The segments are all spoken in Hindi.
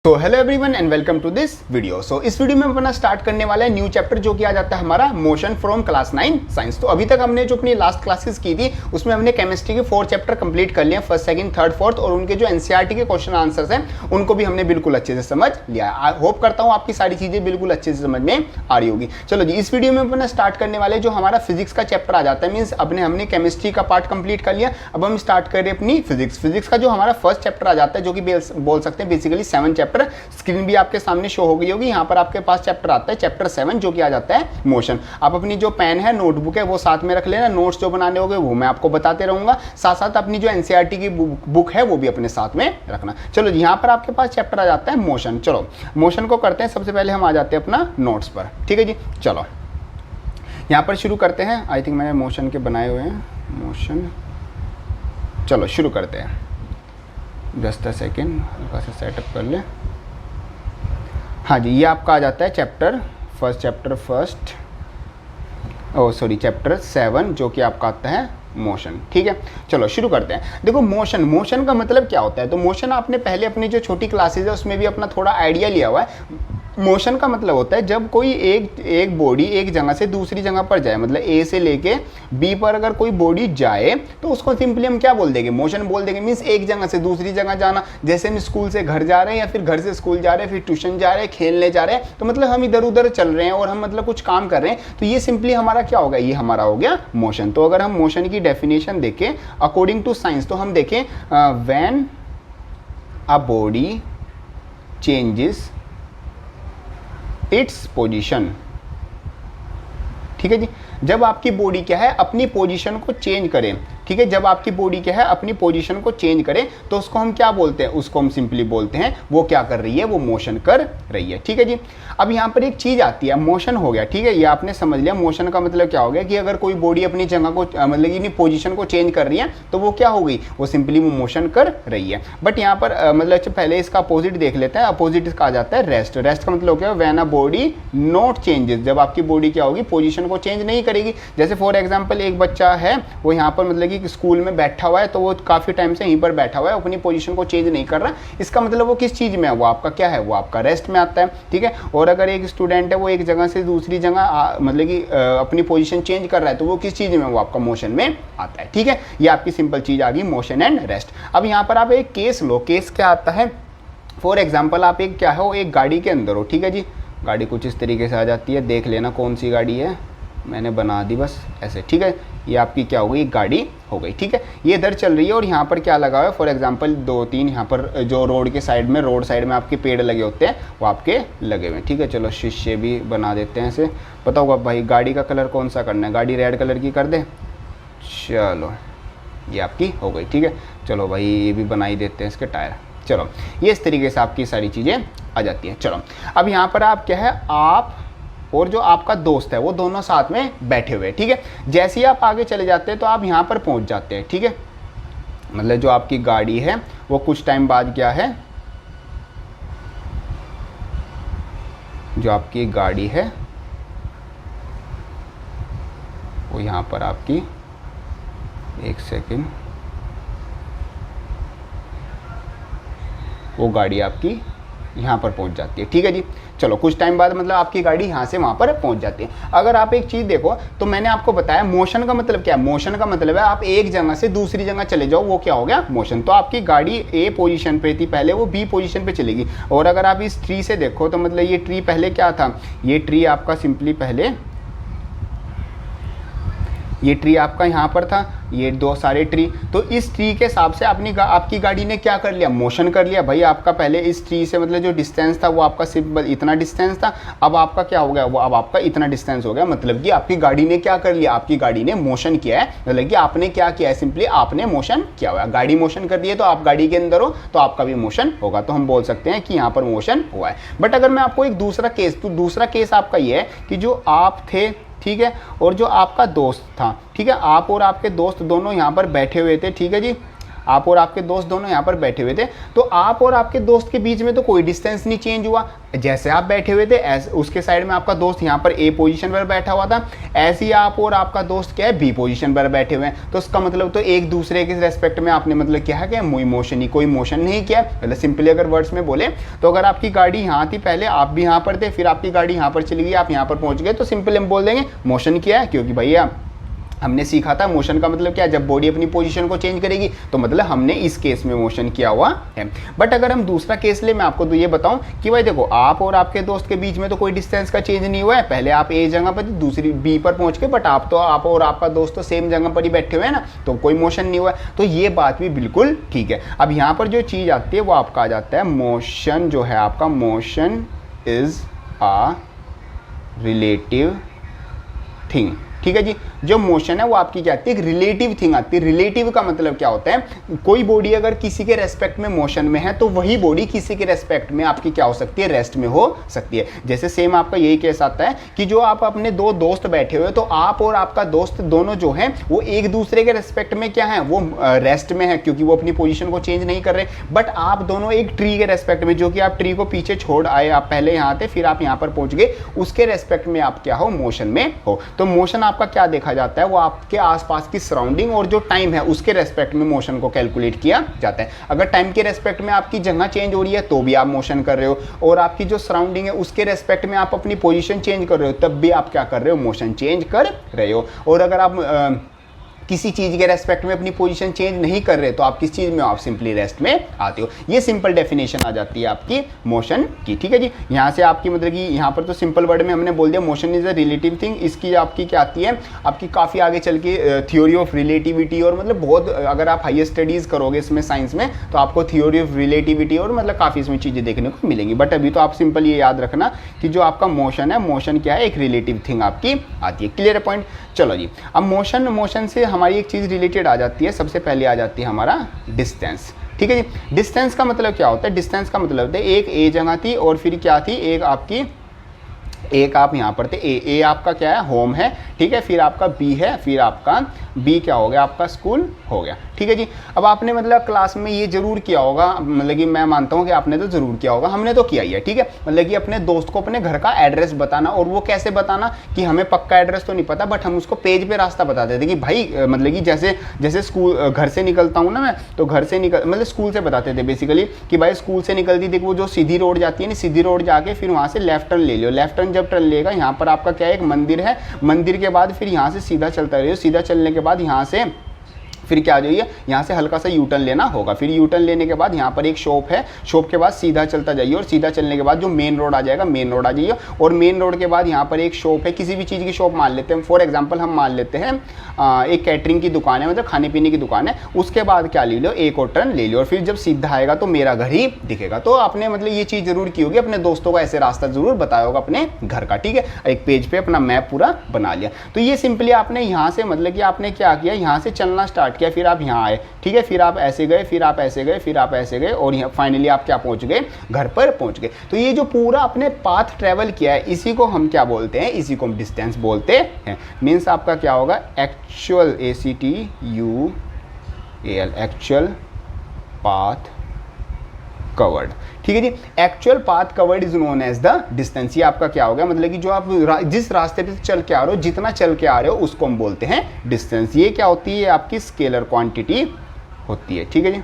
तो hello everyone and welcome to this video. So इस वीडियो में अपना स्टार्ट करने वाला है न्यू चैप्टर जो कि आ जाता है हमारा मोशन फ्रॉम क्लास 9 साइंस। तो अभी तक हमने जो अपनी लास्ट क्लासेस की थी उसमें हमने केमिस्ट्री के 4 चैप्टर कंप्लीट कर लिए, फर्स्ट सेकंड थर्ड फोर्थ, और उनके जो एनसीईआरटी के क्वेश्चन आंसर्स हैं उनको भी हमने बिल्कुल अच्छे से समझ लिया। आई होप करता हूँ आपकी सारी चीजें बिल्कुल अच्छे से समझ में आ रही होगी। चलो जी, इस वीडियो में अपना स्टार्ट करने वाले जो हमारा फिजिक्स का चैप्टर आ जाता है, मीन्स हमने केमिस्ट्री का पार्ट कंप्लीट कर लिया। अब हम स्टार्ट कर रहे हैं अपनी फिजिक्स का जो हमारा फर्स्ट चैप्टर आ जाता है, जो कि बोल सकते हैं बेसिकली 7 चैप्टर। स्क्रीन भी आपके सामने शो हो गई होगी। यहाँ पर आपके पास चैप्टर आता है चैप्टर 7 जो कि आ जाता है मोशन। आप अपनी जो पेन है, नोटबुक है, वो साथ में रख लेना। नोट्स जो बनाने होंगे वो मैं आपको बताते रहूंगा, साथ साथ अपनी जो एनसीईआरटी की बुक है वो भी अपने साथ में रखना। चलो जी, यहाँ पर आपके पास चैप्टर आ जाता है मोशन। चलो मोशन को करते हैं। सबसे पहले हम आ जाते हैं अपना नोट्स पर, ठीक है जी। चलो यहाँ पर शुरू करते हैं। आई थिंक मैंने मोशन के बनाए हुए हैं मोशन। चलो शुरू करते हैं। जस्ट अ सेकेंड, हल्का सा सेटअप कर ले। हाँ जी, ये आपका आ जाता है चैप्टर 7 जो कि आपका आता है मोशन, ठीक है। चलो शुरू करते हैं। देखो मोशन का मतलब क्या होता है, तो मोशन आपने पहले अपनी जो छोटी क्लासेज है उसमें भी अपना थोड़ा आइडिया लिया हुआ है। मोशन का मतलब होता है जब कोई एक बॉडी एक जगह से दूसरी जगह पर जाए, मतलब ए से लेके बी पर अगर कोई बॉडी जाए तो उसको सिंपली हम क्या बोल देंगे, मोशन बोल देंगे। मीन्स एक जगह से दूसरी जगह जाना। जैसे हम स्कूल से घर जा रहे हैं या फिर घर से स्कूल जा रहे हैं, फिर ट्यूशन जा रहे हैं, खेलने जा रहे हैं, तो मतलब हम इधर उधर चल रहे हैं और हम मतलब कुछ काम कर रहे हैं, तो ये सिंपली हमारा क्या होगा, ये हमारा हो गया मोशन। तो अगर हम मोशन की डेफिनेशन देखें अकॉर्डिंग टू साइंस, तो हम देखें when a body changes its position, ठीक है जी। जब आपकी बॉडी क्या है अपनी पोजीशन को चेंज करे, ठीक है, जब आपकी बॉडी क्या है अपनी पोजीशन को चेंज करे तो उसको हम क्या बोलते हैं, उसको हम सिंपली बोलते हैं वो क्या कर रही है, वो मोशन कर रही है, ठीक है जी। अब यहाँ पर एक चीज आती है, मोशन हो गया, ठीक है, ये आपने समझ लिया। मोशन का मतलब क्या हो गया कि अगर कोई बॉडी अपनी जगह को मतलब अपनी पोजीशन को चेंज कर रही है तो वो क्या हो गई, वो सिंपली वो मोशन कर रही है। बट यहाँ पर मतलब पहले इसका अपोजिट देख लेते हैं। अपोजिट इसका आ जाता है रेस्ट। रेस्ट का मतलब क्या है, when a body not changes, जब आपकी बॉडी क्या होगी, पोजीशन को चेंज नहीं करेगी। जैसे फॉर एग्जाम्पल एक बच्चा है, वो यहाँ पर मतलब कि स्कूल में बैठा हुआ है, तो वो काफी टाइम से यहीं पर बैठा हुआ है, अपनी पोजीशन को चेंज नहीं कर रहा। इसका मतलब वो किस चीज में है, वो आपका क्या है, वो आपका रेस्ट में आता है, ठीक है। और अगर एक स्टूडेंट है वो एक जगह से दूसरी जगह मतलब कि अपनी पोजीशन चेंज कर रहा है, तो वो किस चीज में, वो आपका मोशन में आता है, ठीक है। ये आपकी सिंपल चीज आ गई, मोशन एंड रेस्ट। अब यहाँ पर आप एक केस लो। केस क्या आता है, फॉर एग्जाम्पल आप एक क्या हो, एक गाड़ी के अंदर हो, ठीक है जी। गाड़ी कुछ इस तरीके से आ जाती है, देख लेना कौन सी गाड़ी है, मैंने बना दी बस ऐसे, ठीक है। ये आपकी क्या हो गई, गाड़ी हो गई, ठीक है। ये इधर चल रही है और यहाँ पर क्या लगा हुआ है, फॉर एग्जांपल 2-3 यहाँ पर जो रोड साइड में आपके पेड़ लगे होते हैं वो आपके लगे हुए हैं, ठीक है। चलो शीशे भी बना देते हैं ऐसे। पता होगा भाई गाड़ी का कलर कौन सा करना है, गाड़ी रेड कलर की कर दे। चलो ये आपकी हो गई, ठीक है। चलो भाई ये भी बना ही देते हैं इसके टायर। चलो ये इस तरीके से आपकी सारी चीज़ें आ जाती हैं। चलो अब यहाँ पर आप क्या है, आप और जो आपका दोस्त है वो दोनों साथ में बैठे हुए हैं, ठीक है। जैसे ही आप आगे चले जाते हैं तो आप यहाँ पर पहुँच जाते हैं, ठीक है। मतलब जो आपकी गाड़ी है वो कुछ टाइम बाद क्या है, जो आपकी गाड़ी है वो यहाँ पर आपकी, एक सेकेंड, वो गाड़ी आपकी यहाँ पर पहुँच जाती है, ठीक है जी। चलो कुछ टाइम बाद मतलब आपकी गाड़ी यहाँ से वहाँ पर पहुँच जाती है। अगर आप एक चीज़ देखो तो मैंने आपको बताया मोशन का मतलब क्या है। मोशन का मतलब है आप एक जगह से दूसरी जगह चले जाओ, वो क्या हो गया, मोशन। तो आपकी गाड़ी ए पोजीशन पे थी पहले, वो बी पोजीशन पे चलेगी। और अगर आप इस ट्री से देखो तो मतलब ये ट्री पहले क्या था, ये ट्री आपका सिंपली पहले, ये ट्री आपका यहाँ पर था, ये दो सारे ट्री। तो इस ट्री के हिसाब से आपकी गाड़ी ने क्या कर लिया, मोशन कर लिया। भाई आपका पहले इस ट्री से मतलब जो डिस्टेंस था वो आपका सिंपल इतना डिस्टेंस था, अब आपका क्या हो गया, वो अब आपका इतना डिस्टेंस हो गया। मतलब कि आपकी गाड़ी ने क्या कर लिया, आपकी गाड़ी ने मोशन किया है। मतलब कि आपने क्या किया है, सिंपली आपने मोशन किया हुआ है। गाड़ी मोशन कर रही है तो आप गाड़ी के अंदर हो तो आपका भी मोशन होगा। तो हम बोल सकते हैं कि यहाँ पर मोशन हुआ है। बट अगर मैं आपको एक दूसरा केस, तो दूसरा केस आपका ये है कि जो आप थे, ठीक है, और जो आपका दोस्त था, ठीक है, आप और आपके दोस्त दोनों यहाँ पर बैठे हुए थे, ठीक है जी। आप और आपके दोस्त दोनों यहाँ पर बैठे हुए थे, तो आप और आपके दोस्त के बीच में तो कोई डिस्टेंस नहीं चेंज हुआ। जैसे आप बैठे हुए थे ऐसे उसके साइड में आपका दोस्त यहाँ पर ए पोजीशन पर बैठा हुआ था, ऐसे ही आप और आपका दोस्त क्या है बी पोजीशन पर बैठे हुए हैं। तो उसका मतलब तो एक दूसरे के रेस्पेक्ट में आपने मतलब क्या है कि मोशन ही कोई मोशन नहीं किया। मतलब सिंपली अगर वर्ड्स में बोले तो अगर आपकी गाड़ी यहाँ थी पहले, आप भी यहाँ पर थे, फिर आपकी गाड़ी यहाँ पर चली गई, आप यहाँ पर पहुँच गए, तो सिंपली हम बोल देंगे मोशन किया है। क्योंकि भैया हमने सीखा था मोशन का मतलब क्या है, जब बॉडी अपनी पोजीशन को चेंज करेगी तो मतलब हमने इस केस में मोशन किया हुआ है। बट अगर हम दूसरा केस ले, मैं आपको तो ये बताऊं कि भाई देखो आप और आपके दोस्त के बीच में तो कोई डिस्टेंस का चेंज नहीं हुआ है। पहले आप ए जगह पर दूसरी बी पर पहुंच गए, बट आप और आपका दोस्त तो सेम जगह पर ही बैठे हुए हैं ना, तो कोई मोशन नहीं हुआ है। तो ये बात भी बिल्कुल ठीक है। अब यहाँ पर जो चीज़ आती है वो आपका आ जाता है मोशन, जो है आपका motion is a relative thing. ठीक है जी, जो मोशन है वो आपकी क्या आती है, एक रिलेटिव थिंग आती है। रिलेटिव का मतलब क्या होता है, कोई बॉडी अगर किसी के रेस्पेक्ट में मोशन में है तो वही बॉडी किसी के रेस्पेक्ट में आपकी क्या हो सकती है, रेस्ट में हो सकती है। जैसे सेम आपका यही केस आता है कि जो आप अपने दो दोस्त बैठे हुए, तो आप और आपका दोस्त दोनों जो हैं वो एक दूसरे के रेस्पेक्ट में क्या है, वो रेस्ट में है, क्योंकि वो अपनी पोजिशन को चेंज नहीं कर रहे। बट आप दोनों एक ट्री के रेस्पेक्ट में, जो कि आप ट्री को पीछे छोड़ आए, आप पहले यहाँ थे फिर आप यहाँ पर पहुंच गए, उसके रेस्पेक्ट में आप क्या हो, मोशन में हो। तो मोशन आपका क्या देखा जाता है, वो आपके आसपास की सराउंडिंग और जो टाइम है उसके रेस्पेक्ट में मोशन को कैलकुलेट किया जाता है। अगर टाइम के रेस्पेक्ट में आपकी जगह चेंज हो रही है तो भी आप मोशन कर रहे हो, और आपकी जो सराउंडिंग है उसके रेस्पेक्ट में आप अपनी पोजीशन चेंज कर रहे हो, तब भी आप क्या कर रहे हो, मोशन चेंज कर रहे हो। और अगर आप किसी चीज़ के रेस्पेक्ट में अपनी पोजीशन चेंज नहीं कर रहे तो आप किस चीज़ में, आप सिंपली रेस्ट में आते हो। ये सिंपल डेफिनेशन आ जाती है आपकी मोशन की। ठीक है जी, यहाँ से आपकी मतलब कि यहाँ पर तो सिंपल वर्ड में हमने बोल दिया motion is a relative thing. इसकी आपकी क्या आती है, आपकी काफ़ी आगे चल के थ्योरी ऑफ रिलेटिविटी, और मतलब बहुत अगर आप हायर स्टडीज़ करोगे इसमें साइंस में तो आपको थ्योरी ऑफ रिलेटिविटी और मतलब काफ़ी इसमें चीज़ें देखने को मिलेंगी। बट अभी तो आप सिंपल ये याद रखना कि जो आपका मोशन है, मोशन क्या है, एक रिलेटिव थिंग आपकी आती है। Clear point. चलो जी, अब मोशन से हमारी एक चीज़ रिलेटेड आ जाती है, सबसे पहले आ जाती है हमारा डिस्टेंस। ठीक है जी, डिस्टेंस का मतलब क्या होता है, डिस्टेंस का मतलब होता है एक ए जगह थी और फिर क्या थी, एक आप यहाँ पर थे, ए आपका क्या है, होम है। ठीक है, फिर आपका बी है, फिर आपका बी क्या हो गया, आपका स्कूल हो गया। ठीक है जी, अब आपने मतलब क्लास में ये जरूर किया होगा, मतलब कि मैं मानता हूँ कि आपने तो जरूर किया होगा, हमने तो किया ही है। ठीक है, मतलब कि अपने दोस्त को अपने घर का एड्रेस बताना, और वो कैसे बताना कि हमें पक्का एड्रेस तो नहीं पता, बट हम उसको पेज पे रास्ता बताते थे कि भाई मतलब कि जैसे स्कूल घर से निकलता हूँ ना मैं, तो घर से मतलब स्कूल से बताते थे बेसिकली कि भाई स्कूल से निकलती थी वो जो सीधी रोड जाती है ना, सीधी रोड जाके फिर वहाँ से लेफ्ट टर्न ले लियो। लेफ्ट टर्न जब टर्न लेगा, यहाँ पर आपका क्या है, एक मंदिर है, मंदिर के बाद फिर यहाँ से सीधा चलता रहिए, सीधा चलने के बाद यहाँ से फिर क्या आ जाइए, यहाँ से हल्का सा यू टर्न लेना होगा। फिर यू टर्न लेने के बाद यहाँ पर एक शॉप है, शॉप के बाद सीधा चलता जाइए, और सीधा चलने के बाद जो मेन रोड आ जाएगा, मेन रोड आ जाइए, और मेन रोड के बाद यहाँ पर एक शॉप है, किसी भी चीज़ की शॉप मान लेते हैं, फॉर एग्जांपल हम मान लेते हैं एक कैटरिंग की दुकान है, मतलब खाने पीने की दुकान है। उसके बाद क्या ले लो, एक और टर्न ले लो, और फिर जब सीधा आएगा तो मेरा घर ही दिखेगा। तो आपने मतलब ये चीज़ जरूर की होगी, अपने दोस्तों का ऐसे रास्ता जरूर बताया होगा अपने घर का। ठीक है, एक पेज पे अपना मैप पूरा बना लिया। तो ये सिंपली आपने यहाँ से मतलब कि आपने क्या किया, यहाँ से चलना स्टार्ट किया, फिर आप यहाँ आए। ठीक है, फिर आप ऐसे गए, फिर आप ऐसे गए, फिर आप ऐसे गए, और यहाँ फाइनली आप क्या पहुंच गए, घर पर पहुंच गए। तो ये जो पूरा आपने पाथ ट्रेवल किया है, इसी को हम क्या बोलते हैं, इसी को हम डिस्टेंस बोलते हैं। मीन्स आपका क्या होगा, actual ACTUAL actual path covered. ठीक है जी, actual path covered is known as the distance. ये आपका क्या होगा, मतलब कि जो आप जिस रास्ते पे चल के आ रहे हो, जितना चल के आ रहे हो उसको हम बोलते हैं डिस्टेंस। ये क्या होती है, आपकी स्केलर क्वांटिटी होती है। ठीक है जी,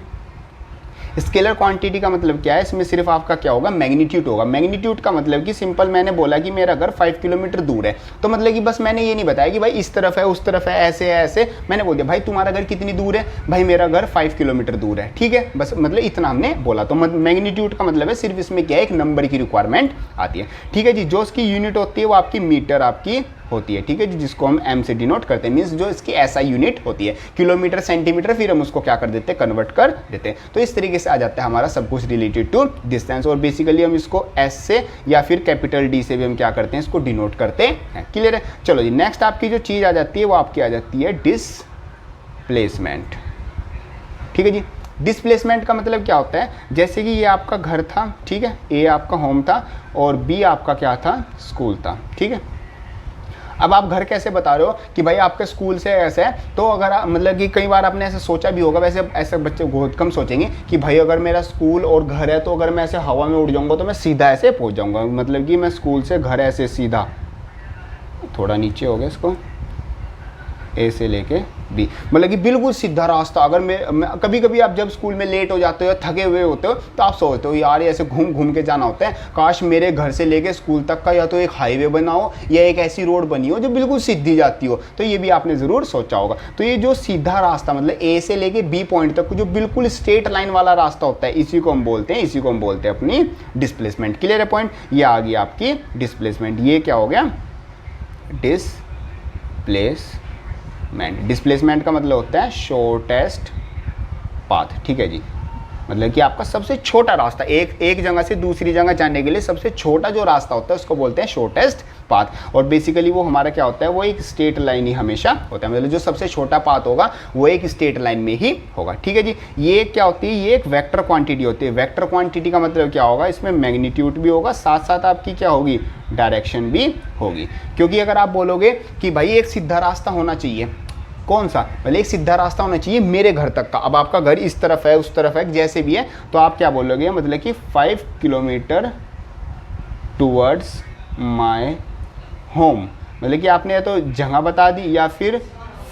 स्केलर क्वांटिटी का मतलब क्या है, इसमें सिर्फ आपका क्या होगा, मैग्नीट्यूड होगा। मैग्नीट्यूड का मतलब कि सिंपल मैंने बोला कि मेरा घर 5 किलोमीटर दूर है, तो मतलब कि बस मैंने ये नहीं बताया कि भाई इस तरफ है उस तरफ है ऐसे है ऐसे, मैंने बोल दिया भाई तुम्हारा घर कितनी दूर है, भाई मेरा घर 5 किलोमीटर दूर है। ठीक है, बस मतलब इतना हमने बोला। तो मैग्नीट्यूड का मतलब है सिर्फ इसमें क्या है, एक नंबर की रिक्वायरमेंट आती है। ठीक है जी, जो उसकी यूनिट होती है वो आपकी मीटर आपकी होती है। ठीक है जी, जिसको हम एम से डिनोट करते हैं, मीन्स जो इसकी ऐसा यूनिट होती है, किलोमीटर सेंटीमीटर, फिर हम उसको क्या कर देते हैं, कन्वर्ट कर देते हैं। तो इस तरीके से आ जाता है हमारा सब कुछ रिलेटेड टू डिस्टेंस, और बेसिकली हम इसको एस से या फिर कैपिटल डी से भी हम क्या करते हैं, इसको डिनोट करते हैं। क्लियर है। चलो जी, नेक्स्ट आपकी जो चीज़ आ जाती है वो आपकी आ जाती है डिस्प्लेसमेंट। ठीक है जी, डिस्प्लेसमेंट का मतलब क्या होता है, जैसे कि ये आपका घर था, ठीक है, ए आपका होम था और बी आपका क्या था, स्कूल था। ठीक है, अब आप घर कैसे बता रहे हो कि भाई आपके स्कूल से ऐसे है, तो अगर मतलब कि कई बार आपने ऐसे सोचा भी होगा, वैसे ऐसे बच्चे बहुत कम सोचेंगे कि भाई अगर मेरा स्कूल और घर है तो अगर मैं ऐसे हवा में उड़ जाऊंगा तो मैं सीधा ऐसे पहुंच जाऊंगा, मतलब कि मैं स्कूल से घर ऐसे सीधा, थोड़ा नीचे हो गया इसको, ए से लेके बी, मतलब कि बिल्कुल सीधा रास्ता। अगर मैं कभी कभी आप जब स्कूल में लेट हो जाते हो, थके हुए होते हो, तो आप सोचते हो यार ऐसे घूम घूम के जाना होता है, काश मेरे घर से लेके स्कूल तक का या तो एक हाईवे बना हो या एक ऐसी रोड बनी हो जो बिल्कुल सीधी जाती हो। तो ये भी आपने ज़रूर सोचा होगा। तो ये जो सीधा रास्ता मतलब ए से लेके बी पॉइंट तक जो बिल्कुल स्ट्रेट लाइन वाला रास्ता होता है, इसी को हम बोलते हैं अपनी डिस्प्लेसमेंट। क्लियर है पॉइंट? ये आ गई आपकी डिस्प्लेसमेंट। ये क्या हो गया? डिस्प्लेसमेंट का मतलब होता है शॉर्टेस्ट पाथ। ठीक है जी, मतलब कि आपका सबसे छोटा रास्ता, एक जगह से दूसरी जगह जाने के लिए सबसे छोटा जो रास्ता होता है उसको बोलते हैं शॉर्टेस्ट पाथ। और बेसिकली वो हमारा क्या होता है, वो एक स्ट्रेट लाइन ही हमेशा होता है, मतलब जो सबसे छोटा पाथ होगा वो एक स्ट्रेट लाइन में ही होगा। ठीक है जी, ये क्या होती है? ये एक वेक्टर क्वांटिटी होती है। वेक्टर क्वांटिटी का मतलब क्या होगा? इसमें मैग्नीट्यूड भी होगा, साथ साथ आपकी क्या होगी? डायरेक्शन भी होगी। क्योंकि अगर आप बोलोगे कि भाई एक सीधा रास्ता होना चाहिए, कौन सा? पहले एक सीधा रास्ता होना चाहिए मेरे घर तक का। अब आपका घर इस तरफ है, उस तरफ है, जैसे भी है, तो आप क्या बोलोगे? मतलब कि 5 किलोमीटर टूवर्ड्स माय होम, मतलब कि आपने या तो जगह बता दी या फिर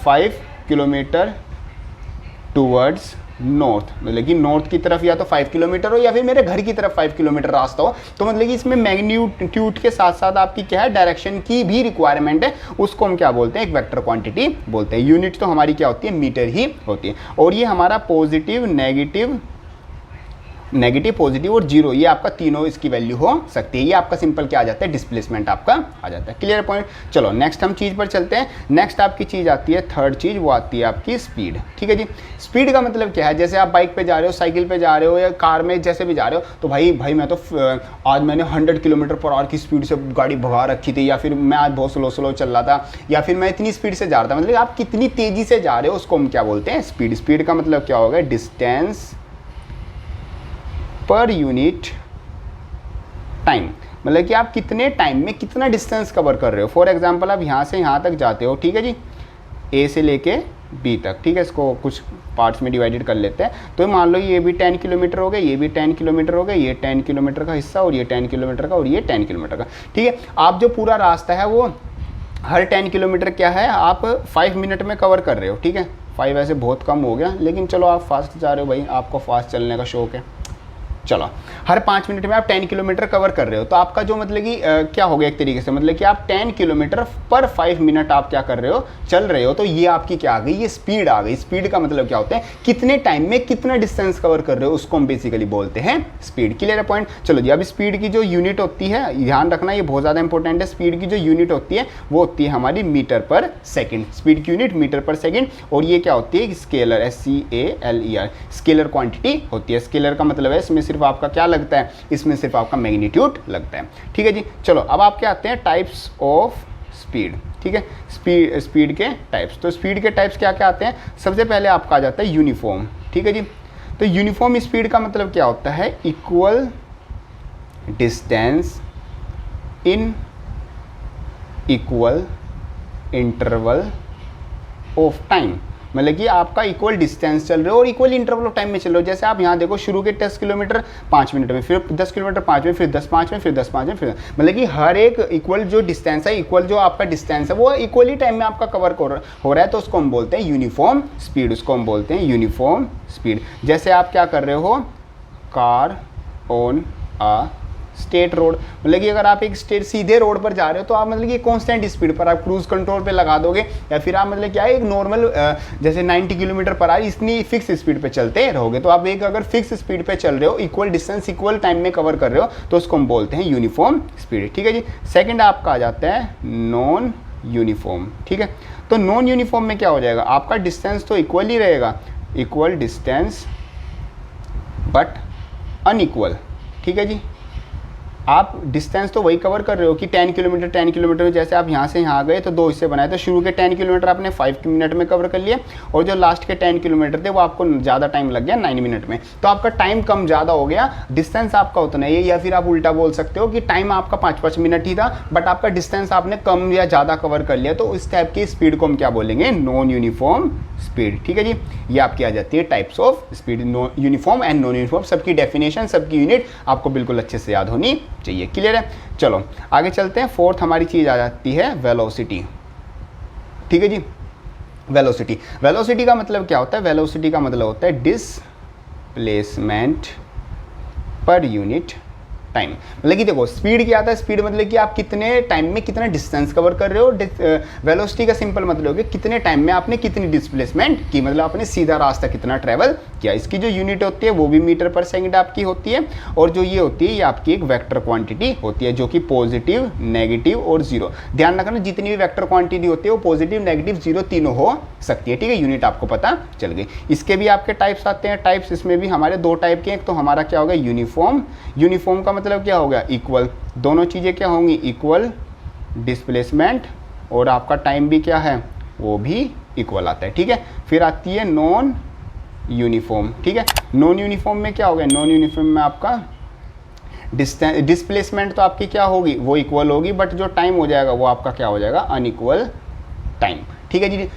5 किलोमीटर टूवर्ड्स नॉर्थ, मतलब कि नॉर्थ की तरफ या तो 5 किलोमीटर हो या फिर मेरे घर की तरफ 5 किलोमीटर रास्ता हो। तो मतलब कि इसमें मैग्नीट्यूड के साथ साथ आपकी क्या है? डायरेक्शन की भी रिक्वायरमेंट है। उसको हम क्या बोलते हैं? एक वेक्टर क्वांटिटी बोलते हैं। यूनिट तो हमारी क्या होती है? मीटर ही होती है। और ये हमारा पॉजिटिव, नेगेटिव, पॉजिटिव और जीरो, ये आपका तीनों इसकी वैल्यू हो सकती है। ये आपका सिंपल क्या आ जाता है? डिस्प्लेसमेंट आपका आ जाता है। Clear point? चलो नेक्स्ट हम चीज़ पर चलते हैं। नेक्स्ट आपकी चीज़ आती है, थर्ड चीज़, वो आती है आपकी स्पीड। ठीक है जी, स्पीड का मतलब क्या है? जैसे आप बाइक पे जा रहे हो, साइकिल पे जा रहे हो या कार में जैसे भी जा रहे हो, तो भाई मैं तो आज मैंने 100 किलोमीटर पर आवर की स्पीड से गाड़ी भगा रखी थी, या फिर मैं आज बहुत स्लो चल रहा था, या फिर मैं इतनी स्पीड से जा रहा था। मतलब आप कितनी तेज़ी से जा रहे हो उसको हम क्या बोलते हैं? स्पीड। स्पीड का मतलब क्या होगा? डिस्टेंस पर यूनिट टाइम, मतलब कि आप कितने टाइम में कितना डिस्टेंस कवर कर रहे हो। फॉर एग्जांपल आप यहाँ से यहाँ तक जाते हो, ठीक है जी, ए से लेके बी तक, ठीक है, इसको कुछ पार्ट्स में डिवाइडेड कर लेते हैं। तो मान लो ये भी 10 किलोमीटर हो गए, ये भी 10 किलोमीटर हो गए, ये 10 किलोमीटर का हिस्सा और ये 10 किलोमीटर का और ये 10 किलोमीटर का। ठीक है, आप जो पूरा रास्ता है वो हर 10 किलोमीटर क्या है, आप 5 मिनट में कवर कर रहे हो। ठीक है, 5 वैसे बहुत कम हो गया, लेकिन चलो आप फास्ट जा रहे हो भाई, आपको फास्ट चलने का शौक है, चलो हर 5 मिनट में आप 10 किलोमीटर कवर कर रहे हो। तो आपका जो मतलब कि क्या हो गया एक तरीके से, मतलब कि आप 10 किलोमीटर पर 5 मिनट आप क्या कर रहे हो? चल रहे हो। तो ये आपकी क्या आ गई? ये स्पीड आ गई। स्पीड का मतलब क्या होता है? कितने टाइम में कितना डिस्टेंस कवर कर रहे हो, उसको हम बेसिकली बोलते हैं स्पीड। क्लियर है पॉइंट? चलो जी, अब स्पीड की जो यूनिट होती है, ध्यान रखना ये बहुत ज़्यादा इंपॉर्टेंट है। स्पीड की जो यूनिट होती है वो होती है हमारी मीटर पर सेकेंड। स्पीड की यूनिट मीटर पर सेकेंड। और ये क्या होती है? स्केलर, SCALER, स्केलर क्वांटिटी होती है। स्केलर का मतलब है इसमें सिर्फ आपका क्या लगता है? इसमें सिर्फ आपका मैग्नीट्यूड लगता है। ठीक है जी, चलो अब आपके आते हैं टाइप्स ऑफ स्पीड। ठीक है, स्पीड के टाइप्स। तो स्पीड के टाइप्स क्या क्या आते हैं? सबसे पहले आपका आ जाता है यूनिफॉर्म। ठीक है जी, तो यूनिफॉर्म स्पीड का मतलब क्या होता है? Equal distance in equal interval of time, मतलब कि आपका इक्वल डिस्टेंस चल रहे हो और इक्वल इंटरवल ऑफ टाइम में चल रहे हो। जैसे आप यहाँ देखो, शुरू के 10 किलोमीटर 5 मिनट में, फिर 10 किलोमीटर 5 में, फिर 10 5 में, फिर 10 5 में, फिर मतलब कि हर एक इक्वल जो डिस्टेंस है, इक्वल जो आपका डिस्टेंस है वो इक्वली टाइम में आपका कवर हो रहा है। तो उसको हम बोलते हैं यूनिफॉर्म स्पीड। उसको हम बोलते हैं यूनिफॉर्म स्पीड। जैसे आप क्या कर रहे हो? Car on a straight road, मतलब कि अगर आप एक स्टेट सीधे रोड पर जा रहे हो तो आप मतलब कि कांस्टेंट स्पीड पर आप क्रूज कंट्रोल पे लगा दोगे, या फिर आप मतलब क्या है, एक नॉर्मल जैसे 90 किलोमीटर पर आवर इतनी फिक्स स्पीड पे चलते रहोगे। तो आप एक अगर फिक्स स्पीड पे चल रहे हो, इक्वल डिस्टेंस इक्वल टाइम में कवर कर रहे हो, तो उसको हम बोलते हैं यूनिफॉर्म स्पीड। ठीक है जी, सेकेंड आपका आ जाता है नॉन यूनिफॉर्म। ठीक है, तो नॉन यूनिफॉर्म में क्या हो जाएगा? आपका डिस्टेंस तो इक्वल ही रहेगा, इक्वल डिस्टेंस बट अनइक्वल। ठीक है जी, आप डिस्टेंस तो वही कवर कर रहे हो कि 10 किलोमीटर जैसे आप यहाँ से यहाँ गए तो 2 हिस्से बनाए, तो शुरू के 10 किलोमीटर आपने 5 मिनट में कवर कर लिए और जो लास्ट के 10 किलोमीटर थे वो आपको ज़्यादा टाइम लग गया 9 मिनट में, तो आपका टाइम कम ज़्यादा हो गया, डिस्टेंस आपका उतना ही है। या फिर आप उल्टा बोल सकते हो कि टाइम आपका 5 मिनट ही था बट आपका डिस्टेंस आपने कम या ज़्यादा कवर कर लिया, तो इस टाइप की स्पीड को हम क्या बोलेंगे, नॉन यूनिफॉर्म स्पीड। ठीक है जी, ये आपकी आ जाती है types of speed, uniform and non uniform. सबकी डेफिनेशन, सबकी यूनिट आपको बिल्कुल अच्छे से याद होनी चाहिए। क्लियर है? चलो आगे चलते हैं। फोर्थ हमारी चीज आ जाती है वेलोसिटी। ठीक है जी, वेलोसिटी। वेलोसिटी का मतलब क्या होता है? वेलोसिटी का मतलब होता है डिस्प्लेसमेंट पर यूनिट टाइम। मतलब कि देखो स्पीड क्या आता है, स्पीड मतलब कि आप कितने टाइम में कितना डिस्टेंस कवर कर रहे हो। वेलोसिटी का सिंपल मतलब हो गया कितने टाइम में आपने कितनी डिस्प्लेसमेंट की, मतलब आपने सीधा रास्ता कितना ट्रेवल किया। इसकी जो यूनिट होती है वो भी मीटर पर सेकंड आपकी होती है, और जो ये होती है ये आपकी एक वेक्टर क्वांटिटी होती है जो कि पॉजिटिव, नेगेटिव और जीरो। ध्यान रखना जितनी भी वेक्टर क्वांटिटी होती है वो पॉजिटिव, नेगेटिव, जीरो तीनों हो सकती है। ठीक है, यूनिट आपको पता चल गई। इसके भी आपके टाइप्स आते हैं। टाइप्स इसमें भी हमारे 2 टाइप के, एक तो हमारा क्या होगा यूनिफॉर्म। यूनिफॉर्म का मतलब क्या हो गया, इक्वल। दोनों चीज़ें क्या होंगी, इक्वल डिस्प्लेसमेंट, और आपका टाइम भी क्या है, वो भी इक्वल आता है। ठीक है, फिर आती है नॉन यूनिफॉर्म। ठीक है, नॉन यूनिफॉर्म में क्या हो गया, नॉन यूनिफॉर्म में आपका डिस्प्लेसमेंट तो आपकी क्या होगी, वो इक्वल होगी, बट जो टाइम हो जाएगा वो आपका क्या हो जाएगा, अनइक्वल टाइम। ठीक है जी,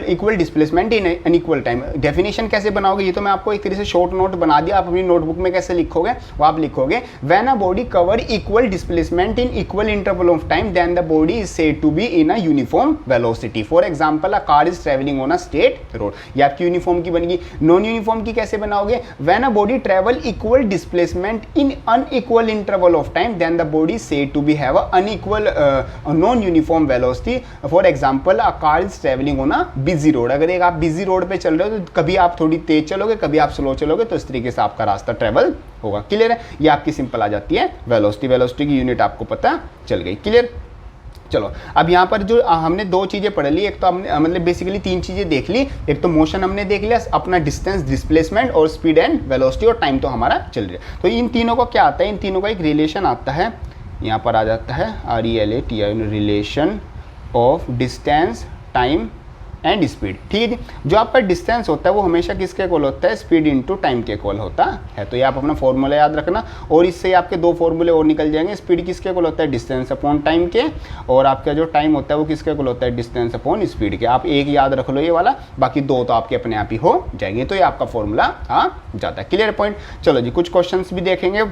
equal displacement in unequal time. Definition कैसे बनाओगे, ये तो मैं आपको एक तरीके से शॉर्ट नोट बना दिया। आप अपनी नोटबुक में कैसे लिखोगे, वो आप लिखोगे when a body cover equal displacement in equal interval of time then the body is said to be in a uniform velocity. For example a car is travelling on a straight road. ये आपकी यूनिफॉर्म की बनेगी। नॉन यूनिफॉर्म की कैसे बनाओगे, when a body travel equal displacement in unequal interval of time then the body is said to be have a unequal non uniform velocity. For example a car is travelling on a busy road. अगर एक आप बिजी रोड पे चल रहे हो तो कभी आप थोड़ी तेज चलोगे, कभी आप स्लो चलोगे, तो इस तरीके से आपका रास्ता ट्रेवल होगा। क्लियर है? ये आपकी सिंपल आ जाती है वेलोसिटी। वेलोसिटी की यूनिट आपको पता चल गई। क्लियर? चलो अब यहाँ पर जो हमने 2 चीज़ें पढ़ ली, एक तो हमने मतलब बेसिकली 3 चीज़ें देख ली। एक तो मोशन हमने देख लिया, अपना डिस्टेंस, डिस्प्लेसमेंट और स्पीड एंड वेलोसिटी, और टाइम तो हमारा चल रहा है। तो इन तीनों को क्या आता है, इन तीनों का एक रिलेशन आता है। यहाँ पर आ जाता है RELATION, relation of distance, time and speed. ठीक है जी, जो आपका डिस्टेंस होता है वो हमेशा किसके इक्वल होता है, स्पीड इनटू टाइम के इक्वल होता है। तो ये आप अपना फॉर्मूला याद रखना, और इससे आपके 2 फॉर्मूले और निकल जाएंगे। स्पीड किसके इक्वल होता है, डिस्टेंस अपॉन टाइम के, और आपका जो टाइम होता है वो किसके इक्वल होता है, डिस्टेंस अपॉन स्पीड के। आप एक याद रख लो ये वाला, बाकी 2 तो आपके अपने आप ही हो जाएंगे। तो ये आपका फॉर्मूला आ जाता है। Clear point? चलो जी, कुछ क्वेश्चन भी देखेंगे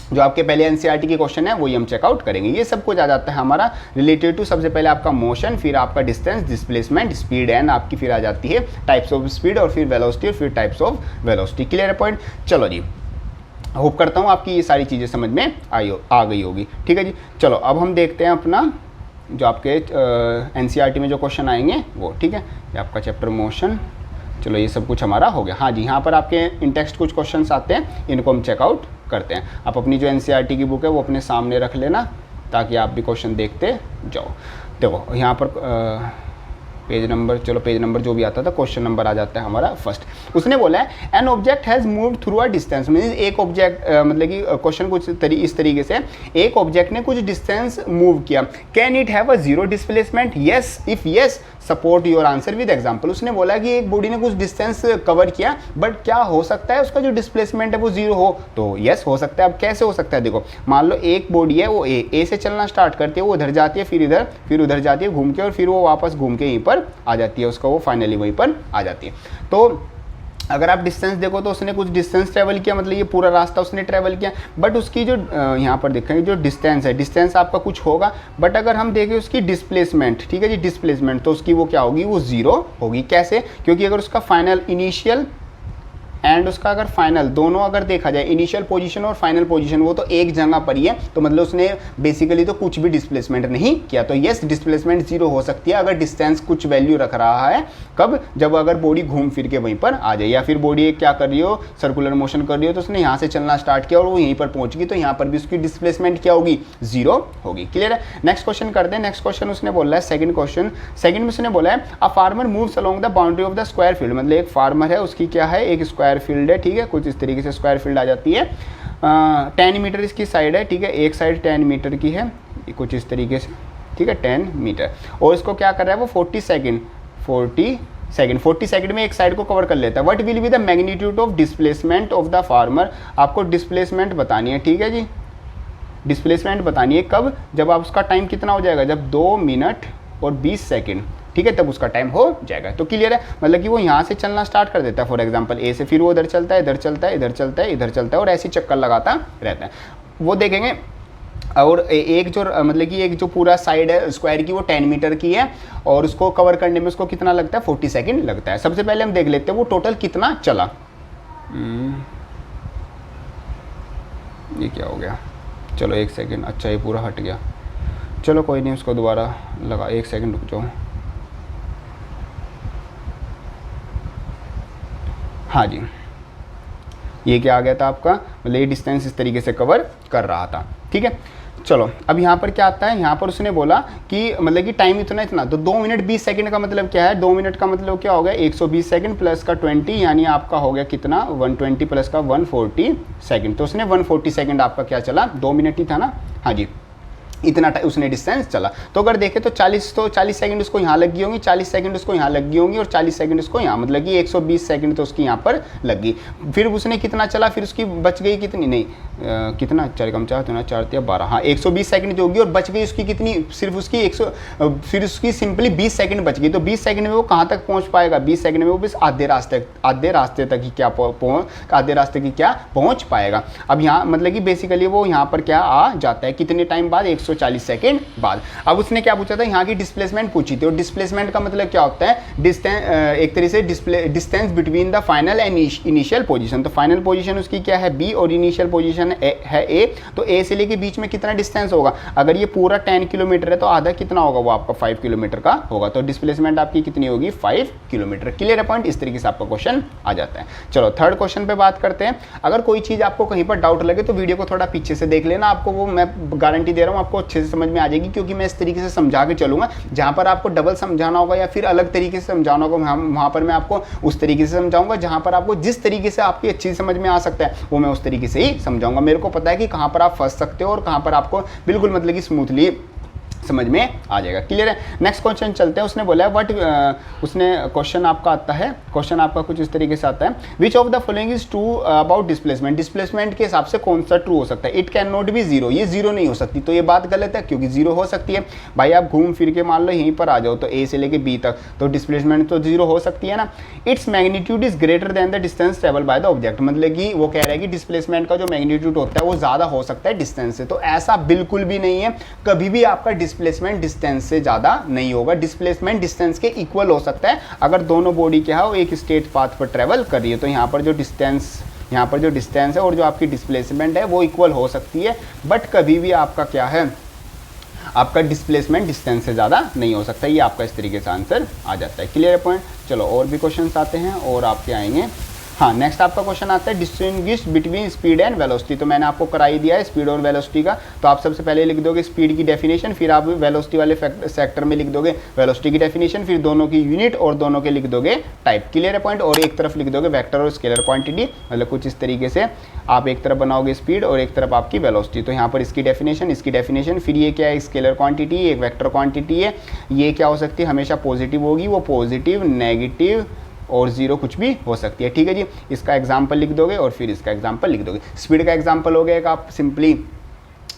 जो आपके पहले एनसीईआरटी के क्वेश्चन है वही हम चेकआउट करेंगे। ये सब कुछ आ जाता है हमारा रिलेटेड टू, सबसे पहले आपका मोशन, फिर आपका डिस्टेंस, डिस्प्लेसमेंट, स्पीड एंड आपकी फिर आ जाती है टाइप्स ऑफ स्पीड, और फिर वेलोसिटी, और फिर टाइप्स ऑफ वेलोसिटी। क्लियर है पॉइंट? चलो जी, होप करता हूँ आपकी ये सारी चीज़ें समझ में आ गई होगी। ठीक है जी, चलो अब हम देखते हैं अपना जो आपके एनसीईआरटी में जो क्वेश्चन आएंगे वो। ठीक है, ये आपका चैप्टर मोशन। चलो ये सब कुछ हमारा हो गया। हाँ जी, यहाँ पर आपके इन टेक्स्ट कुछ क्वेश्चंस आते हैं, इनको हम चेकआउट करते हैं। आप अपनी जो एनसीईआरटी की बुक है वो अपने सामने रख लेना ताकि आप भी क्वेश्चन देखते जाओ। देखो यहाँ पर पेज नंबर, चलो पेज नंबर जो भी आता था, क्वेश्चन नंबर आ जाता है हमारा फर्स्ट। उसने बोला है an object has moved through a distance. Means एक ऑब्जेक्ट, मतलब कि क्वेश्चन कुछ इस तरीके से, एक ऑब्जेक्ट ने कुछ डिस्टेंस मूव किया, can it have a zero displacement, yes, if yes support your answer with example. उसने बोला कि एक बॉडी ने कुछ डिस्टेंस कवर किया, बट क्या हो सकता है उसका जो डिस्प्लेसमेंट है वो जीरो हो, तो येस हो सकता है। अब कैसे हो सकता है, देखो मान लो एक बॉडी है, वो ए से चलना स्टार्ट करती है, वो उधर जाती है, फिर इधर, फिर उधर जाती है घूम के, और फिर वो वापस घूम के यहीं पर आ जाती है, उसका वो फाइनली वहीं पर आ जाती है। तो अगर आप डिस्टेंस देखो तो उसने कुछ डिस्टेंस ट्रेवल किया, मतलब ये पूरा रास्ता उसने ट्रेवल किया, बट उसकी जो यहाँ पर देखेंगे जो डिस्टेंस है, डिस्टेंस आपका कुछ होगा, बट अगर हम देखें उसकी डिस्प्लेसमेंट, ठीक है जी, डिस्प्लेसमेंट, तो उसकी वो क्या होगी, वो जीरो होगी। कैसे? क्योंकि अगर उसका फाइनल इनिशियल एंड उसका अगर फाइनल दोनों अगर देखा जाए, इनिशियल पोजीशन और फाइनल पोजीशन वो तो एक जगह पर ही है, तो मतलब उसने बेसिकली तो कुछ भी डिस्प्लेसमेंट नहीं किया। तो यस, डिस्प्लेसमेंट जीरो हो सकती है अगर डिस्टेंस कुछ वैल्यू रख रहा है। कब? जब अगर बॉडी घूम फिर के वहीं पर आ जाए, या फिर बॉडी क्या कर रही हो, सर्कुलर मोशन कर रही हो, तो उसने यहाँ से चलना स्टार्ट किया और वो यहीं पर पहुंच गई, तो यहाँ पर भी उसकी डिस्प्लेसमेंट क्या होगी, जीरो होगी। क्लियर है? नेक्स्ट क्वेश्चन करते हैं। नेक्स्ट क्वेश्चन उसने बोला है सेकंड क्वेश्चन, सेकंड में उसने बोला है a farmer moves along the boundary of the square field. मतलब एक फार्मर है, उसकी क्या है, एक स्क्वायर स्क्वायर फील्ड है, ठीक है, कुछ इस तरीके से स्क्वायर फील्ड आ जाती है। 10 मीटर इसकी साइड है, ठीक है, एक साइड 10 मीटर की है, कुछ इस तरीके से, ठीक है, 10 मीटर। और इसको क्या कर रहा है वो 40 सेकंड में एक साइड को कवर कर लेता है। What will be the magnitude of displacement of the farmer, आपको डिस्प्लेसमेंट बतानी है, ठीक है जी, डिस्प्लेसमेंट बतानी है कब, जब आप उसका टाइम कितना हो जाएगा, जब 2 मिनट और 20 सेकंड, ठीक है, तब उसका टाइम हो जाएगा। तो क्लियर है, मतलब कि वो यहाँ से चलना स्टार्ट कर देता है, फॉर एग्जांपल ए से, फिर वो इधर चलता है, इधर चलता है, इधर चलता है, इधर चलता है, और ऐसे चक्कर लगाता रहता है। वो देखेंगे। और एक जो मतलब कि एक जो पूरा साइड है स्क्वायर की वो 10 मीटर की है, और उसको कवर करने में उसको कितना लगता है, 40 सेकंड लगता है। सबसे पहले हम देख लेते हैं वो टोटल कितना चला। ये क्या हो गया, चलो 1 सेकंड, अच्छा ये पूरा हट गया, चलो कोई नहीं, उसको दोबारा लगा, 1 सेकंड रुक जाओ। हाँ जी, ये क्या आ गया था आपका, मतलब ये डिस्टेंस इस तरीके से कवर कर रहा था, ठीक है। चलो अब यहाँ पर क्या आता है, यहाँ पर उसने बोला कि मतलब कि टाइम इतना इतना, तो 2 मिनट 20 सेकंड का मतलब क्या है, 2 मिनट का मतलब क्या हो गया, 120 सेकंड प्लस का 20, यानी आपका हो गया कितना, 120 प्लस का 140 सेकंड। तो उसने 140 सेकंड आपका क्या चला, 2 मिनट ही था ना, हाँ जी, इतना उसने डिस्टेंस चला। तो अगर देखें तो 40 सेकंड उसको यहाँ लग गई होंगी, 40 सेकंड उसको यहाँ लग गई होंगी, और 40 सेकंड उसको यहाँ, मतलब कि 120 सेकंड तो उसकी यहाँ पर लग गई। फिर उसने कितना चला, फिर उसकी बच गई कितनी, नहीं कितना, 4 कम 4 तो 4 12, हाँ 120 सेकंड जो होगी, और बच गई उसकी कितनी, सिर्फ उसकी 100, फिर उसकी सिंपली 20 सेकंड बच गई। तो 20 सेकंड में वो कहाँ तक पहुँच पाएगा, 20 सेकंड में वो बस आधे रास्ते तक ही क्या आधे रास्ते की क्या पहुँच पाएगा। अब यहाँ मतलब कि बेसिकली वो यहाँ पर क्या आ जाता है, कितने टाइम बाद, 140 सेकंड बाद। अब उसने क्या पूछा था, यहाँ की डिस्प्लेसमेंट पूछी थी, और डिस्प्लेसमेंट का मतलब क्या होता है, डिस्टेंस, एक तरह से distance between the final and initial position. तो फाइनल पोजीशन उसकी क्या है, बी, और इनिशियल पोजीशन है ए। तो ए से लेके बीच में कितना डिस्टेंस होगा, अगर ये पूरा 10 किलोमीटर है तो आधा कितना होगा, वो आपका 5 किलोमीटर का होगा। तो डिस्प्लेसमेंट आपकी कितनी होगी, 5 किलोमीटर। क्लियर है पॉइंट, इस तरीके से आपका क्वेश्चन आ जाता है। चलो थर्ड क्वेश्चन पे बात करते हैं। अगर कोई चीज आपको कहीं पर डाउट लगे तो वीडियो को थोड़ा पीछे से देख लेना, आपको वो मैं गारंटी दे रहा हूँ आपको अच्छे से समझ में आ जाएगी, क्योंकि मैं इस तरीके से समझा के चलूंगा। जहां पर आपको डबल समझाना होगा या फिर अलग तरीके से समझाना होगा, वहां पर मैं आपको उस तरीके से समझाऊंगा। जहां पर आपको जिस तरीके से आपकी अच्छी समझ में आ सकता है वो मैं उस तरीके से ही समझाऊंगा। मेरे को पता है कि कहां पर आप फंस सकते हो और कहां पर आपको बिल्कुल मतलब कि स्मूथली समझ में आ जाएगा। क्लियर है। नेक्स्ट क्वेश्चन चलते हैं। उसने बोला है व्हाट, उसने क्वेश्चन आपका आता है, क्वेश्चन आपका कुछ इस तरीके से आता है, which of the following is true about displacement. Displacement के हिसाब से कौन सा ट्रू हो सकता है। It can not be zero, ये जीरो नहीं हो सकती। तो ये बात गलत है क्योंकि जीरो हो सकती है। भाई आप घूम फिर के मान लो यहीं पर आ जाओ तो ए से लेके बी तक, तो डिस्प्लेसमेंट तो जीरो हो सकती है ना। Its magnitude is greater than the distance travel by the object, मतलब कि वो कह रहा है कि डिस्प्लेसमेंट का जो मैग्नीट्यूड होता है वो ज्यादा हो सकता है डिस्टेंस से। तो ऐसा बिल्कुल भी नहीं है, कभी भी आपका डिस्प्लेसमेंट डिस्टेंस से ज्यादा नहीं होगा। डिस्प्लेसमेंट डिस्टेंस के इक्वल हो सकता है अगर दोनों बॉडी क्या हो एक स्ट्रेट पाथ पर ट्रेवल कर रही है। तो यहाँ पर जो डिस्टेंस है और जो आपकी डिस्प्लेसमेंट है वो इक्वल हो सकती है, बट कभी भी आपका क्या है, आपका डिस्प्लेसमेंट डिस्टेंस से ज़्यादा नहीं हो सकता। ये आपका इस तरीके से आंसर आ जाता है। क्लियर है पॉइंट। चलो और भी क्वेश्चंस आते हैं और आपके आएंगे। हाँ, नेक्स्ट आपका क्वेश्चन आता है distinguish between speed and velocity. तो मैंने आपको करा ही दिया है स्पीड और वेलोसिटी का। तो आप सबसे पहले लिख दोगे स्पीड की डेफिनेशन, फिर आप वेलोसिटी वाले सेक्टर में लिख दोगे वेलोसिटी की डेफिनेशन, फिर दोनों की यूनिट और दोनों के लिख दोगे टाइप। क्लियर है पॉइंट। और एक तरफ लिख दोगे वेक्टर और स्केलर क्वांटिटी, मतलब कुछ इस तरीके से आप एक तरफ बनाओगे स्पीड और एक तरफ आपकी वेलोसिटी। तो यहाँ पर इसकी डेफिनेशन, फिर ये क्या है, स्केलर क्वांटिटी, एक वेक्टर क्वांटिटी है। ये क्या हो सकती है, हमेशा पॉजिटिव होगी, वो पॉजिटिव, नेगेटिव और जीरो कुछ भी हो सकती है। ठीक है जी। इसका एग्जाम्पल लिख दोगे और फिर इसका एग्जाम्पल लिख दोगे। स्पीड का एग्जाम्पल हो गया एक, आप सिंपली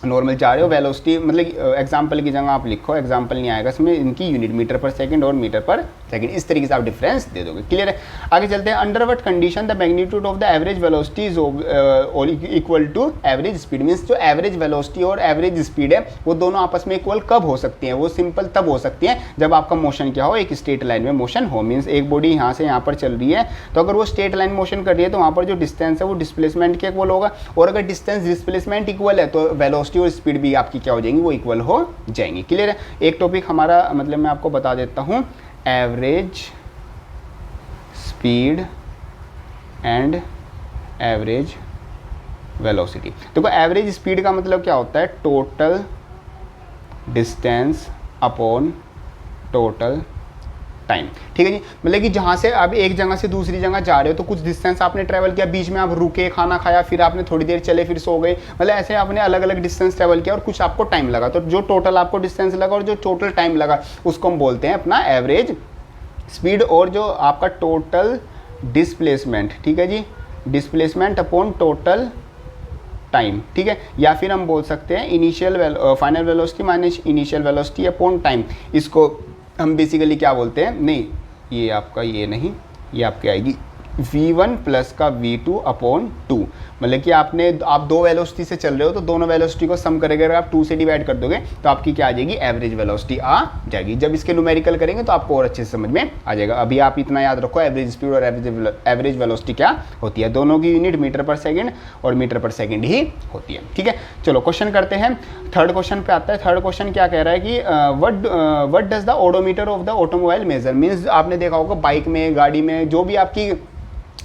नॉर्मल जा रहे हो, वेलोसिटी मतलब एग्जाम्पल की जगह आप लिखो, एग्जाम्पल नहीं आएगा इसमें, इनकी यूनिट मीटर पर सेकंड और मीटर पर सेकंड, इस तरीके से आप डिफरेंस दे दोगे। क्लियर है। आगे चलते हैं। Under what condition the magnitude of the average velocity is equal to average speed. Means जो एवरेज वेलोसिटी और एवरेज स्पीड है वो दोनों आपस में इक्वल कब हो सकती हैं, वो सिंपल तब हो सकती है जब आपका मोशन क्या हो, एक स्ट्रेट लाइन में मोशन हो। मीन्स एक बॉडी यहाँ से यहाँ पर चल रही है, तो अगर वो स्ट्रेट लाइन मोशन कर रही है तो वहाँ पर जो डिस्टेंस है वो डिस्प्लेसमेंट के इक्वल होगा, और अगर डिस्टेंस डिस्प्लेसमेंट इक्वल है तो वेलोसिटी और स्पीड भी आपकी क्या हो जाएंगी, वो इक्वल हो जाएंगी। क्लियर है। एक टॉपिक हमारा मतलब मैं आपको बता देता हूँ, average speed and average velocity. देखो एवरेज स्पीड का मतलब क्या होता है, total distance upon total time. ठीक है जी, मतलब कि जहाँ से आप एक जगह से दूसरी जगह जा रहे हो तो कुछ डिस्टेंस आपने ट्रैवल किया, बीच में आप रुके, खाना खाया, फिर आपने थोड़ी देर चले, फिर सो गए, मतलब ऐसे आपने अलग अलग डिस्टेंस ट्रैवल किया और कुछ आपको टाइम लगा। तो जो टोटल आपको डिस्टेंस लगा और जो टोटल टाइम लगा उसको हम बोलते हैं अपना एवरेज स्पीड, और जो आपका टोटल डिस्प्लेसमेंट, ठीक है जी, डिस्प्लेसमेंट अपॉन टोटल टाइम। ठीक है, या फिर हम बोल सकते हैं initial final velocity minus initial velocity upon time. इसको हम बेसिकली क्या बोलते हैं, नहीं ये आपका ये नहीं, ये आपकी आएगी v1 प्लस का v2 अपॉन 2। मतलब कि आप दो वेलोसिटी से चल रहे हो तो दोनों वेलोसिटी को सम करेंगे, अगर आप 2 से डिवाइड कर दोगे तो आपकी क्या आ जाएगी, एवरेज वेलोसिटी आ जाएगी। जब इसके न्यूमेरिकल करेंगे तो आपको और अच्छे से समझ में आ जाएगा। अभी आप इतना याद रखो एवरेज स्पीड और एवरेज वेलोसिटी क्या होती है, दोनों की यूनिट मीटर पर सेकेंड और मीटर पर सेकेंड ही होती है। ठीक है, चलो क्वेश्चन करते हैं। थर्ड क्वेश्चन पे आता है। थर्ड क्वेश्चन क्या कह रहा है कि what does the odometer of the automobile measure. Means आपने देखा होगा बाइक में, गाड़ी में, जो भी आपकी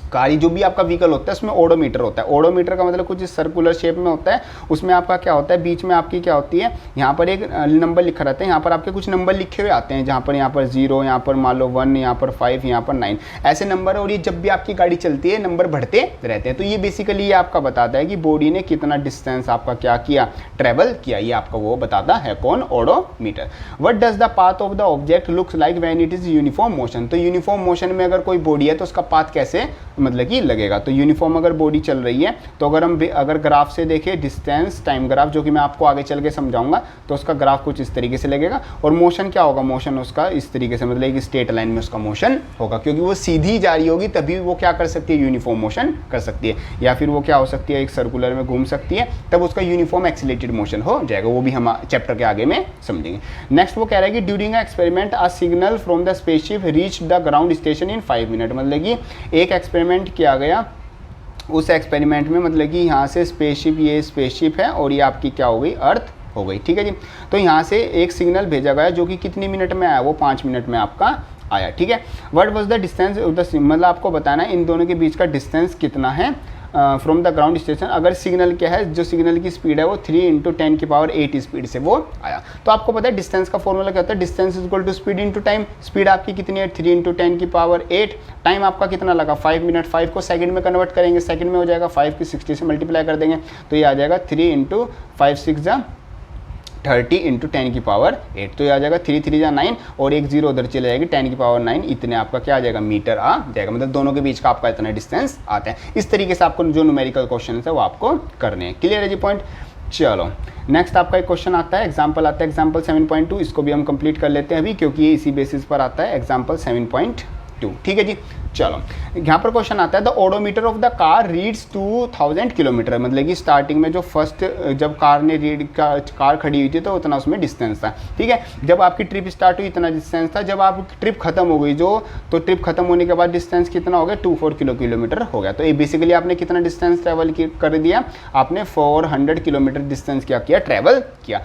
गाड़ी, जो भी आपका व्हीकल होता है उसमें ओडोमीटर होता है। ओडोमीटर का मतलब कुछ सर्कुलर शेप में होता है, उसमें आपका क्या होता है, बीच में आपकी क्या होती है, यहाँ पर एक नंबर लिखा रहता है, यहाँ पर आपके कुछ नंबर लिखे हुए आते हैं, जहाँ पर यहाँ पर 0, यहाँ पर मान लो 1, यहाँ पर 5, यहाँ पर 9, ऐसे नंबर। और ये जब भी आपकी गाड़ी चलती है नंबर बढ़ते रहते हैं। तो ये बेसिकली ये आपका बताता है कि बॉडी ने कितना डिस्टेंस आपका क्या किया, ट्रेवल किया, ये आपका वो बताता है कौन, odometer. What does the path of the object looks like when it is uniform motion. तो यूनिफॉर्म मोशन में अगर कोई बॉडी है तो उसका पाथ कैसे मतलब कि लगेगा। तो यूनिफॉर्म अगर बॉडी चल रही है तो अगर ग्राफ से देखें, डिस्टेंस टाइम ग्राफ, जो कि मैं आपको आगे चल के समझाऊंगा, तो उसका ग्राफ कुछ इस तरीके से लगेगा। और मोशन क्या होगा, मोशन उसका इस तरीके से, मतलब एक स्ट्रेट लाइन में उसका मोशन होगा, क्योंकि वो सीधी जा रही होगी तभी वो क्या कर सकती है, यूनिफॉर्म मोशन कर सकती है। या फिर वो क्या हो सकती है, एक सर्कुलर में घूम सकती है, तब उसका यूनिफॉर्म एक्सीलरेटेड मोशन हो जाएगा। वो भी हम चैप्टर के आगे में समझेंगे। नेक्स्ट वो कह रहा है कि during experiment a signal from the spaceship reach the ground station in 5 minute. मतलब कि एक एक्सपेरिमेंट किया गया, उस एक्सपेरिमेंट में मतलब कि यहाँ से स्पेसशिप, ये स्पेसशिप है और ये आपकी क्या हो गई, अर्थ हो गई। ठीक है जी, तो यहाँ से एक सिग्नल भेजा गया जो कि कितनी मिनट में आया, वो 5 मिनट में आपका आया। ठीक है, what was the distance of the, मतलब आपको बताना है इन दोनों के बीच का डिस्टेंस कितना है फ्रॉम द ग्राउंड स्टेशन। अगर सिग्नल क्या है, जो सिग्नल की स्पीड है वो 3 × 10⁸ स्पीड से वो आया। तो आपको पता है डिस्टेंस का फॉर्मूला क्या होता है, distance is equal to speed into time. Speed आपकी कितनी है, 3 × 10⁸। टाइम आपका कितना लगा, 5 मिनट। 5 को सेकंड में कन्वर्ट करेंगे, सेकंड में हो जाएगा 5 की 60 से मल्टीप्लाई कर देंगे तो ये आ जाएगा 3 × 5 × 6 = 30 × 10⁸। तो ये आ जाएगा 3 3 जा 9 और एक 0 उधर चले जाएगी, 10⁹ इतने आपका क्या आ जाएगा, मीटर आ जाएगा। मतलब दोनों के बीच का आपका इतना डिस्टेंस आता है। इस तरीके से आपको जो न्यूमेरिकल क्वेश्चन है वो आपको करने हैं। क्लियर है जी पॉइंट। चलो नेक्स्ट आपका एक क्वेश्चन आता है, एग्जाम्पल आता है, एग्जाम्पल 7.2। इसको भी हम कंप्लीट कर लेते हैं अभी, क्योंकि ये इसी बेसिस पर आता है, एग्जाम्पल 7.2। ठीक है जी, चलो यहाँ पर क्वेश्चन आता है, the odometer of the car reads 2000 kilometre. मतलब कि स्टार्टिंग में जो फर्स्ट जब कार ने कार खड़ी हुई थी तो उतना उसमें डिस्टेंस था। ठीक है, जब आपकी ट्रिप स्टार्ट हुई इतना डिस्टेंस था, जब आपकी ट्रिप खत्म हो गई तो ट्रिप खत्म होने के बाद डिस्टेंस कितना हो गया, 24 किलोमीटर हो गया। तो ये बेसिकली आपने कितना डिस्टेंस ट्रैवल कर दिया, आपने 400 किलोमीटर डिस्टेंस क्या किया, ट्रैवल किया।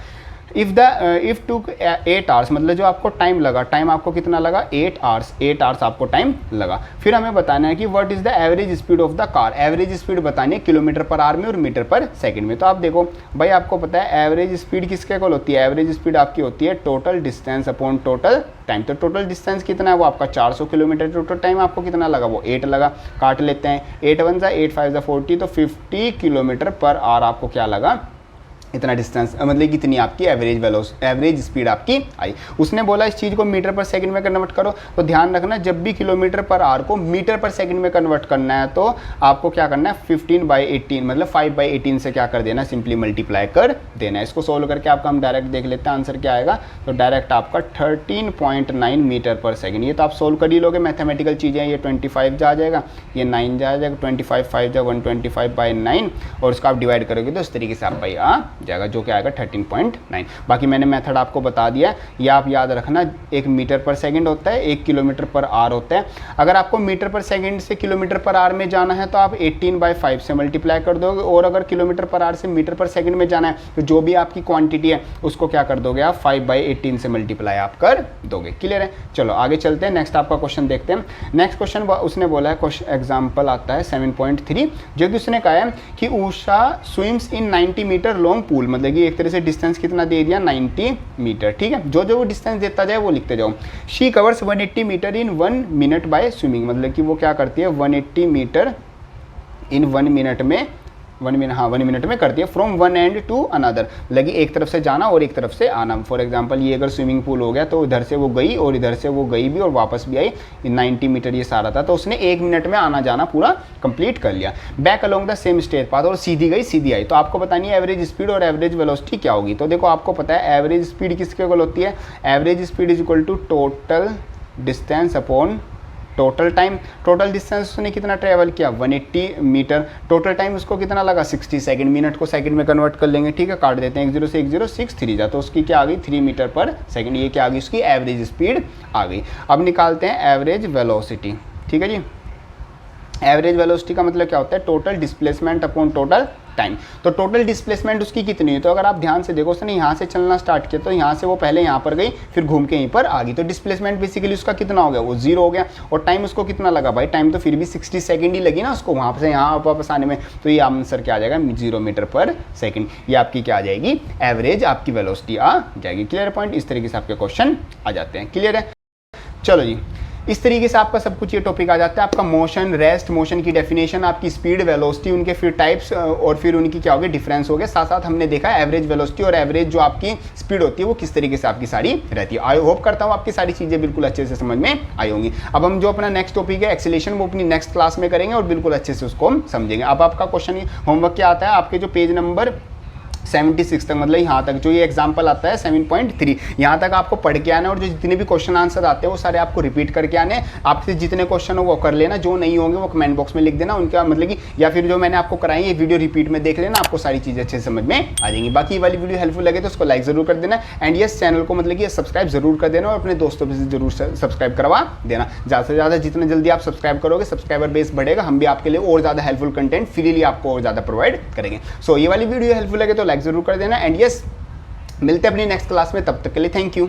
इफ टू 8 आवर्स, मतलब जो आपको टाइम लगा, टाइम आपको कितना लगा, 8 आवर्स आपको टाइम लगा। फिर हमें बताना है कि what is the average speed of the car. Average speed बतानी है किलोमीटर पर आवर में और मीटर पर सेकंड में। तो आप देखो भाई, आपको पता है एवरेज स्पीड किसके इक्वल होती है, एवरेज स्पीड आपकी होती है total distance upon total time. तो टोटल डिस्टेंस कितना है, वो आपका 400 किलोमीटर। टोटल टाइम आपको कितना लगा, वो 8 लगा। काट लेते हैं, 8 1 = 8 5 = 40, तो 50 किलोमीटर पर आवर आपको क्या लगा, इतना डिस्टेंस, मतलब कितनी आपकी एवरेज स्पीड आपकी आई। उसने बोला इस चीज़ को मीटर पर सेकंड में कन्वर्ट करो। तो ध्यान रखना, जब भी किलोमीटर पर आवर को मीटर पर सेकंड में कन्वर्ट करना है तो आपको क्या करना है, 15/18 मतलब 5/18 से क्या कर देना, सिंपली मल्टीप्लाई कर देना है। इसको सोल्व करके आपका हम डायरेक्ट देख लेते हैं आंसर क्या आएगा। तो डायरेक्ट आपका 13.9 मीटर पर सेकेंड। ये तो आप सोल्व कर ही लोगे, मैथमेटिकल चीज़ें। ये 25 जा जाएगा, ये 9 जा जाएगा, 25 5 जा 125/9 और उसको आप डिवाइड करोगे तो इस तरीके से आप भाई आ जाएगा, जो कि आएगा 13.9। बाकी मैंने मेथड आपको बता दिया, ये आप याद रखना। एक मीटर पर सेकंड होता है, एक किलोमीटर पर आवर होता है। अगर आपको मीटर पर सेकंड से किलोमीटर पर आवर में जाना है तो आप 18/5 से मल्टीप्लाई कर दोगे, और अगर किलोमीटर पर आवर से मीटर पर सेकंड में जाना है तो जो भी आपकी क्वांटिटी है उसको क्या कर दोगे आप, 5/18 से मल्टीप्लाई आप कर दोगे। क्लियर है। चलो आगे चलते हैं, नेक्स्ट आपका क्वेश्चन देखते हैं। नेक्स्ट क्वेश्चन उसने बोला है, क्वेश्चन एग्जाम्पल आता है 7.3, जो कि उसने कहा है कि Usha swims in 90 metre long pool, मतलब कि एक तरह से डिस्टेंस कितना दे दिया 90 मीटर, ठीक है। जो जो वो डिस्टेंस देता जाए वो लिखते जाओ। She covers 180 metre in 1 minute by swimming, मतलब कि वो क्या करती है 180 मीटर इन 1 मिनट में 1 मिनट में करती है from one end to another, लगी एक तरफ से जाना और एक तरफ से आना। फॉर एग्जांपल ये अगर स्विमिंग पूल हो गया तो इधर से वो गई और इधर से वो गई भी और वापस भी आई, 90 मीटर ये सारा था, तो उसने 1 मिनट में आना जाना पूरा कंप्लीट कर लिया। Back along the same straight path, और सीधी गई सीधी आई। तो आपको बतानी है एवरेज स्पीड और एवरेज वेलोसिटी क्या होगी। तो देखो आपको पता है एवरेज स्पीड किसके इक्वल होती है, average speed is equal to total distance upon total time. Total distance उसने कितना ट्रेवल किया 180 मीटर, टोटल टाइम उसको कितना लगा 60 सेकंड, मिनट को सेकंड में कन्वर्ट कर लेंगे, ठीक है, काट देते हैं 10 से 1063 जा, तो उसकी क्या आ गई 3 मीटर पर सेकंड, ये क्या आ गई उसकी एवरेज स्पीड आ गई। अब निकालते हैं एवरेज वेलोसिटी, ठीक है जी। एवरेज वेलोसिटी का मतलब क्या होता है total displacement upon total time. तो टोटल डिस्प्लेसमेंट उसकी कितनी है, तो अगर आप ध्यान से देखो उसने यहाँ से चलना स्टार्ट किया तो यहाँ से वो पहले यहाँ पर गई फिर घूम के यहीं पर आ गई, तो डिस्प्लेसमेंट बेसिकली उसका कितना हो गया वो 0 हो गया। और टाइम उसको कितना लगा भाई, टाइम तो फिर भी 60 सेकंड ही लगी ना उसको वहाँ से यहाँ वापस आने में, तो ये आंसर क्या आ जाएगा 0 मीटर पर सेकंड। ये आपकी क्या आ जाएगी एवरेज आपकी वेलोसिटी आ जाएगी। क्लियर पॉइंट, इस तरीके से आपके क्वेश्चन आ जाते हैं। क्लियर है, चलो जी, इस तरीके से आपका सब कुछ ये टॉपिक आ जाता है। आपका मोशन, रेस्ट, मोशन की डेफिनेशन, आपकी स्पीड, वेलोसिटी, उनके फिर टाइप्स और फिर उनकी क्या हो गया डिफरेंस हो गया। साथ साथ हमने देखा एवरेज वेलोसिटी और एवरेज जो आपकी स्पीड होती है वो किस तरीके से आपकी सारी रहती है। आई होप करता हूँ आपकी सारी चीज़ें बिल्कुल अच्छे से समझ में आई होंगी। अब हम जो अपना नेक्स्ट टॉपिक है एक्सेलेरेशन वो अपनी नेक्स्ट क्लास में करेंगे और बिल्कुल अच्छे से उसको हम समझेंगे। अब आपका क्वेश्चन होमवर्क क्या आता है, आपके जो पेज नंबर 76 तक, मतलब यहाँ तक जो ये एग्जाम्पल आता है 7.3, यहाँ तक आपको पढ़ के आना है और जो जितने भी क्वेश्चन आंसर आते हैं वो सारे आपको रिपीट करके आने हैं। आपसे जितने क्वेश्चन हो वो कर लेना, जो नहीं होंगे वो कमेंट बॉक्स में लिख देना उनका, मतलब कि या फिर जो मैंने आपको कराई ये वीडियो रिपीट में देख लेना, आपको सारी चीज़ें अच्छे से समझ में आ जाएंगी। बाकी ये वाली वीडियो हेल्पफुल लगे तो उसको लाइक जरूर कर देना एंड यस चैनल को मतलब कि सब्सक्राइब जरूर कर देना और अपने दोस्तों से जरूर सब्सक्राइब करवा देना। ज़्यादा से ज़्यादा जितना जल्दी आप सब्सक्राइब करोगे सब्सक्राइबर बेस बढ़ेगा, हम भी आपके लिए और ज़्यादा हेल्पफुल कंटेंट फ्रीली आपको और ज़्यादा प्रोवाइड करेंगे। सो ये वाली वीडियो हेल्पफुल लगे तो लाइक जरूर कर देना एंड यस मिलते हैं अपनी नेक्स्ट क्लास में, तब तक के लिए थैंक यू।